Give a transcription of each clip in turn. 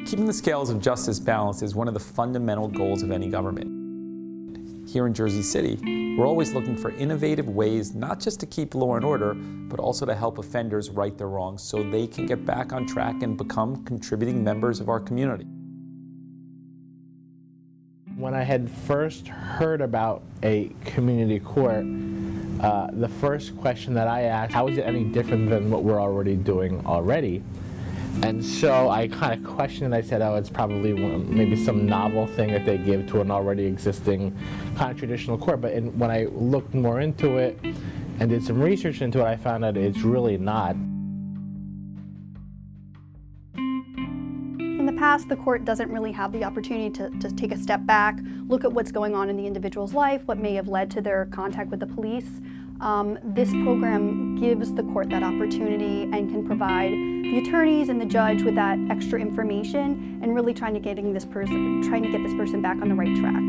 Keeping the scales of justice balanced is one of the fundamental goals of any government. Here in Jersey City, we're always looking for innovative ways not just to keep law and order, but also to help offenders right their wrongs so they can get back on track and become contributing members of our community. When I had first heard about a community court, the first question that I asked, how is it any different than what we're already doing already? And so I kind of questioned it. I said, oh, it's probably maybe some novel thing that they give to an already existing kind of traditional court. But when I looked more into it and did some research into it, I found out it's really not. In the past, the court doesn't really have the opportunity to take a step back, look at what's going on in the individual's life, what may have led to their contact with the police. This program gives the court that opportunity and can provide the attorneys and the judge with that extra information and really trying to get this person back on the right track.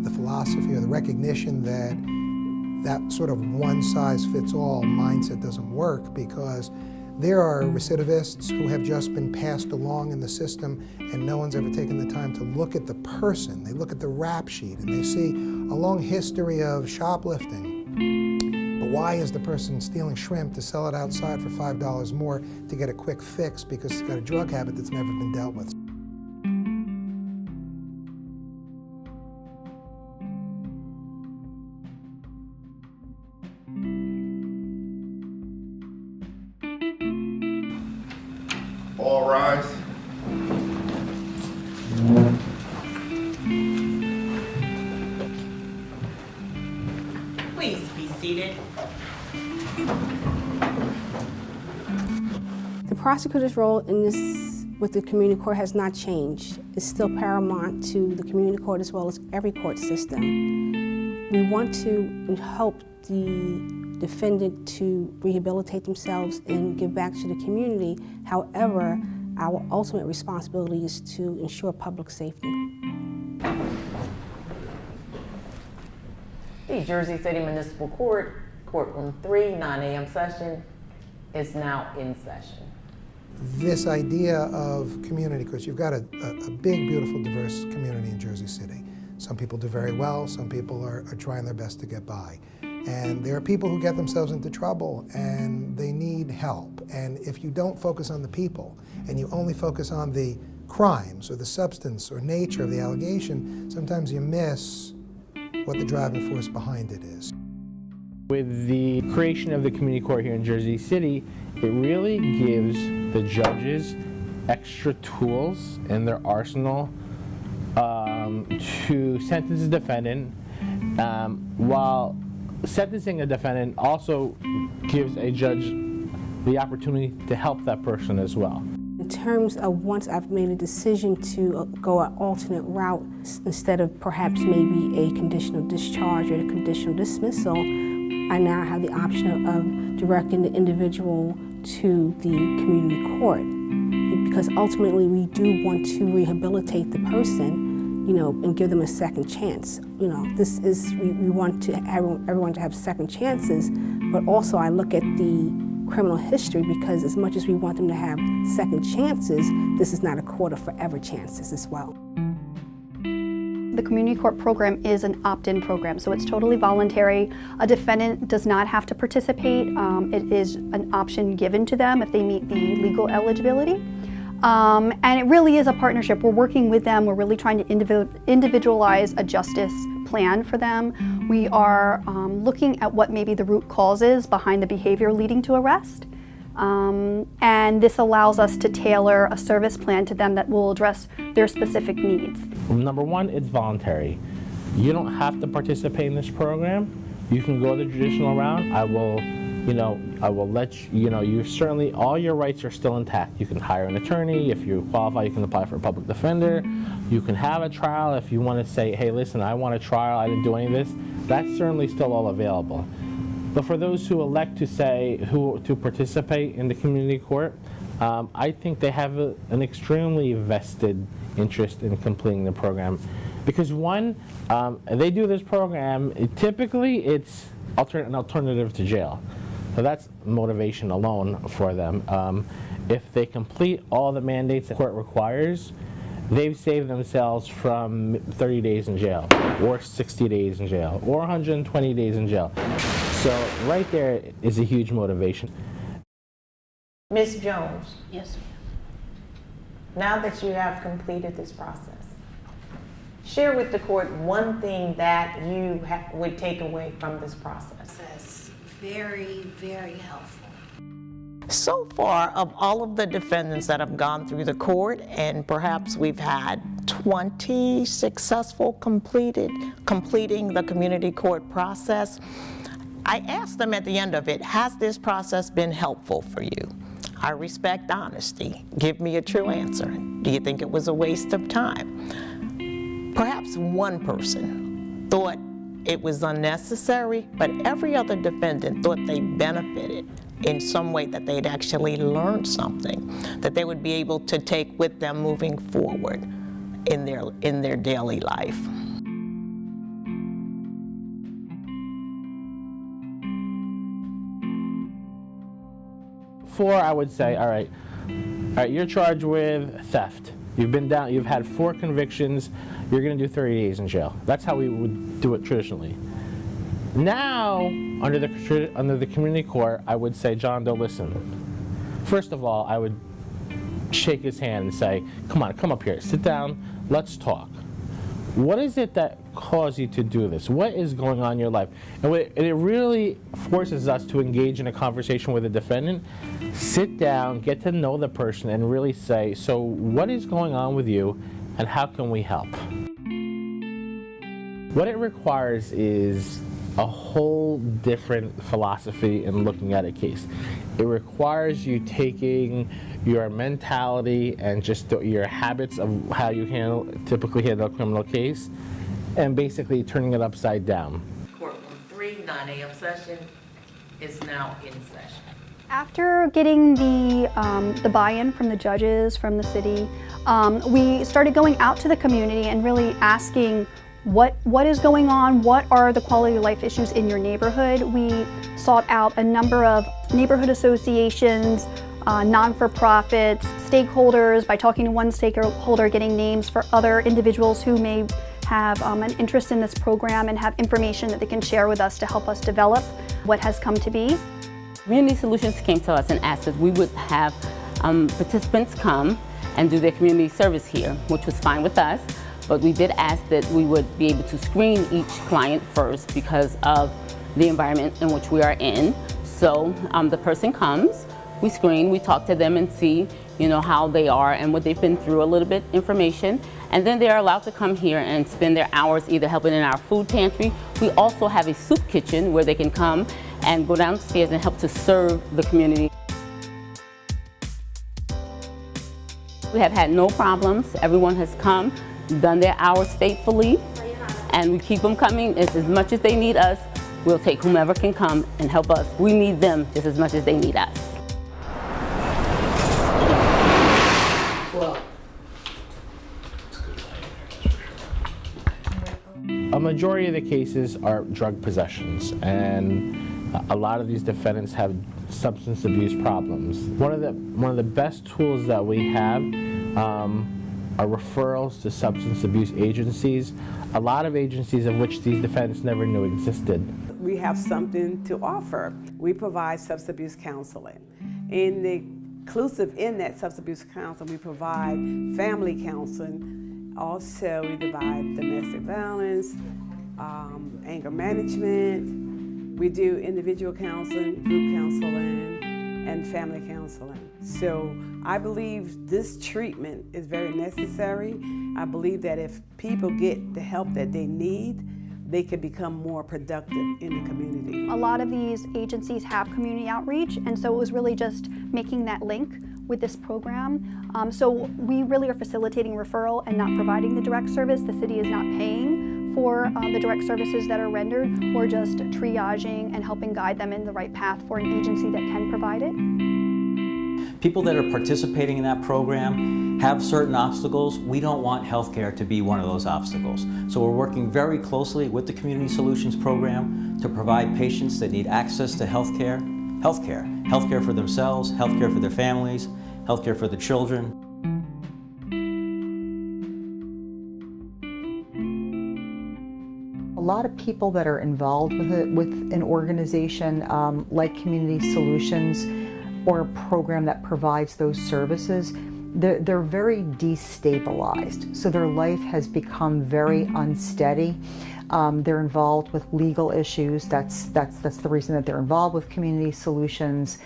The philosophy or the recognition that sort of one-size-fits-all mindset doesn't work, because there are recidivists who have just been passed along in the system and no one's ever taken the time to look at the person. They look at the rap sheet and they see a long history of shoplifting. But why is the person stealing shrimp to sell it outside for $5 more to get a quick fix because he's got a drug habit that's never been dealt with? All rise. Please be seated. The prosecutor's role in this with the community court has not changed. It's still paramount to the community court as well as every court system. We want to help the defendant to rehabilitate themselves and give back to the community. However, our ultimate responsibility is to ensure public safety. The Jersey City Municipal Court, Courtroom 3, 9 a.m. session is now in session. This idea of community, because you've got a big, beautiful, diverse community in Jersey City. Some people do very well, some people are trying their best to get by. And there are people who get themselves into trouble and they need help. And if you don't focus on the people and you only focus on the crimes or the substance or nature of the allegation, sometimes you miss what the driving force behind it is. With the creation of the community court here in Jersey City, it really gives the judges extra tools in their arsenal to sentence a defendant, while sentencing a defendant also gives a judge the opportunity to help that person as well. In terms of once I've made a decision to go an alternate route, instead of perhaps maybe a conditional discharge or a conditional dismissal, I now have the option of directing the individual to the community court. Because ultimately we do want to rehabilitate the person, you know, and give them a second chance. You know, we want to everyone to have second chances, but also I look at the criminal history, because as much as we want them to have second chances, this is not a court of forever chances as well. The community court program is an opt-in program, so it's totally voluntary. A defendant does not have to participate. It is an option given to them if they meet the legal eligibility. And it really is a partnership. We're working with them. We're really trying to individualize a justice plan for them. We are looking at what maybe the root causes behind the behavior leading to arrest. And this allows us to tailor a service plan to them that will address their specific needs. Number one, it's voluntary. You don't have to participate in this program. You can go the traditional route. I will let you certainly, all your rights are still intact. You can hire an attorney. If you qualify, you can apply for a public defender. You can have a trial if you want to say, hey, listen, I want a trial, I didn't do any of this. That's certainly still all available. But for those who elect to to participate in the community court, I think they have an extremely vested interest in completing the program. Because one, they do this program, typically it's an alternative to jail. So that's motivation alone for them. If they complete all the mandates the court requires, they've saved themselves from 30 days in jail, or 60 days in jail, or 120 days in jail. So right there is a huge motivation. Ms. Jones, Yes, now that you have completed this process, share with the court one thing that you would take away from this process. that's very, very helpful. So far, of all of the defendants that have gone through the court, and perhaps we've had 20 successful completing the community court process, I asked them at the end of it, has this process been helpful for you? I respect honesty. Give me a true answer. Do you think it was a waste of time? Perhaps one person thought it was unnecessary, but every other defendant thought they benefited in some way, that they'd actually learned something that they would be able to take with them moving forward in their daily life. Four, I would say, all right, you're charged with theft. You've had 4 convictions, you're gonna do 30 days in jail. That's how we would do it traditionally. Now, under the community court, I would say, John Doe, listen. First of all, I would shake his hand and say, come on, come up here, sit down, let's talk. What is it that caused you to do this? What is going on in your life? And it really forces us to engage in a conversation with the defendant, sit down, get to know the person, and really say, so what is going on with you, and how can we help? What it requires is a whole different philosophy in looking at a case. It requires you taking your mentality and just your habits of how you typically handle a criminal case, and basically turning it upside down. Courtroom 3, 9 a.m. session is now in session. After getting the buy-in from the judges, from the city, we started going out to the community and really asking what is going on, what are the quality of life issues in your neighborhood. We sought out a number of neighborhood associations, non-for-profits, stakeholders, by talking to one stakeholder, getting names for other individuals who may have an interest in this program and have information that they can share with us to help us develop what has come to be. Community Solutions came to us and asked if we would have participants come and do their community service here, which was fine with us. But we did ask that we would be able to screen each client first because of the environment in which we are in. So the person comes, we screen, we talk to them and see, how they are and what they've been through, a little bit information. And then they are allowed to come here and spend their hours either helping in our food pantry. We also have a soup kitchen where they can come and go downstairs and help to serve the community. We have had no problems. Everyone has come, done their hours faithfully, and we keep them coming. As much as they need us, we'll take whomever can come and help us. We need them just as much as they need us. A majority of the cases are drug possessions, and a lot of these defendants have substance abuse problems. One of the best tools that we have are referrals to substance abuse agencies, a lot of agencies of which these defendants never knew existed. We have something to offer. We provide substance abuse counseling. Inclusive in that substance abuse counseling, we provide family counseling. Also, we provide domestic violence, anger management. We do individual counseling, group counseling, and family counseling. So I believe this treatment is very necessary. I believe that if people get the help that they need, they can become more productive in the community. A lot of these agencies have community outreach, and so it was really just making that link with this program. So we really are facilitating referral and not providing the direct service. The city is not paying for the direct services that are rendered. We're just triaging and helping guide them in the right path for an agency that can provide it. people that are participating in that program have certain obstacles. We don't want healthcare to be one of those obstacles. So we're working very closely with the Community Solutions Program to provide patients that need access to healthcare for themselves, healthcare for their families, healthcare for the children. A lot of people that are involved with an organization like Community Solutions or a program that provides those services, they're very destabilized. So their life has become very unsteady. They're involved with legal issues. That's the reason that they're involved with Community Solutions.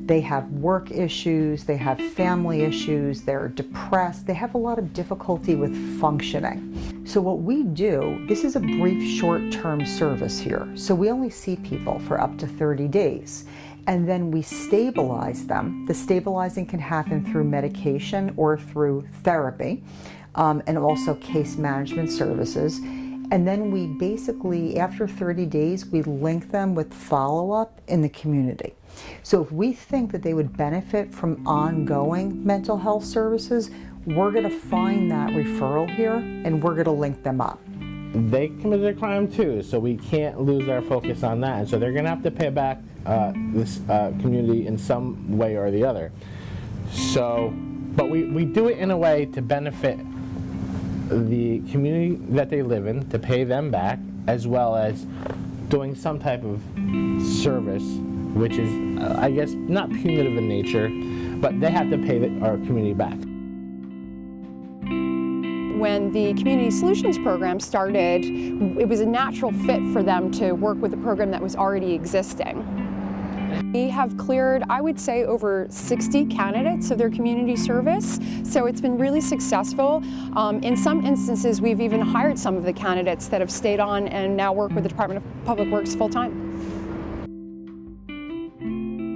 They have work issues, they have family issues, they're depressed, they have a lot of difficulty with functioning. So what we do, this is a brief short-term service here. So we only see people for up to 30 days. And then we stabilize them. The stabilizing can happen through medication or through therapy, and also case management services. And then we basically, after 30 days, we link them with follow-up in the community. So if we think that they would benefit from ongoing mental health services, we're going to find that referral here and we're going to link them up. They committed a crime too, so we can't lose our focus on that. And so they're going to have to pay back this community in some way or the other. So, but we do it in a way to benefit the community that they live in, to pay them back, as well as doing some type of service, which is, I guess, not punitive in nature, but they have to pay our community back. When the Community Solutions Program started, it was a natural fit for them to work with a program that was already existing. We have cleared, I would say, over 60 candidates of their community service, so it's been really successful. In some instances, we've even hired some of the candidates that have stayed on and now work with the Department of Public Works full-time.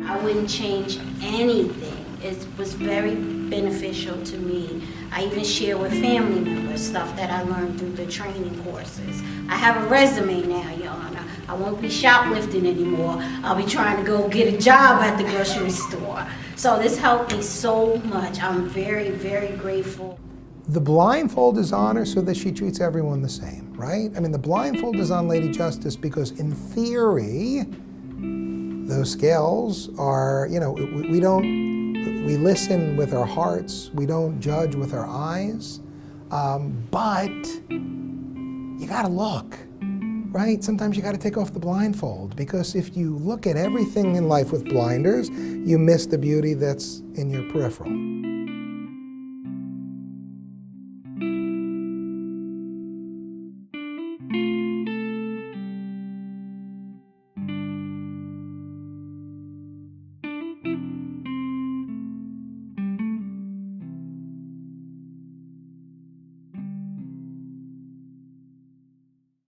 I wouldn't change anything. It was very beneficial to me. I even share with family members stuff that I learned through the training courses. I have a resume now, Your Honor. I won't be shoplifting anymore. I'll be trying to go get a job at the grocery store. So this helped me so much. I'm very, very grateful. The blindfold is on her so that she treats everyone the same, right? I mean, the blindfold is on Lady Justice because in theory, those scales are, we listen with our hearts, we don't judge with our eyes, but you gotta look, right? Sometimes you gotta take off the blindfold, because if you look at everything in life with blinders, you miss the beauty that's in your peripheral.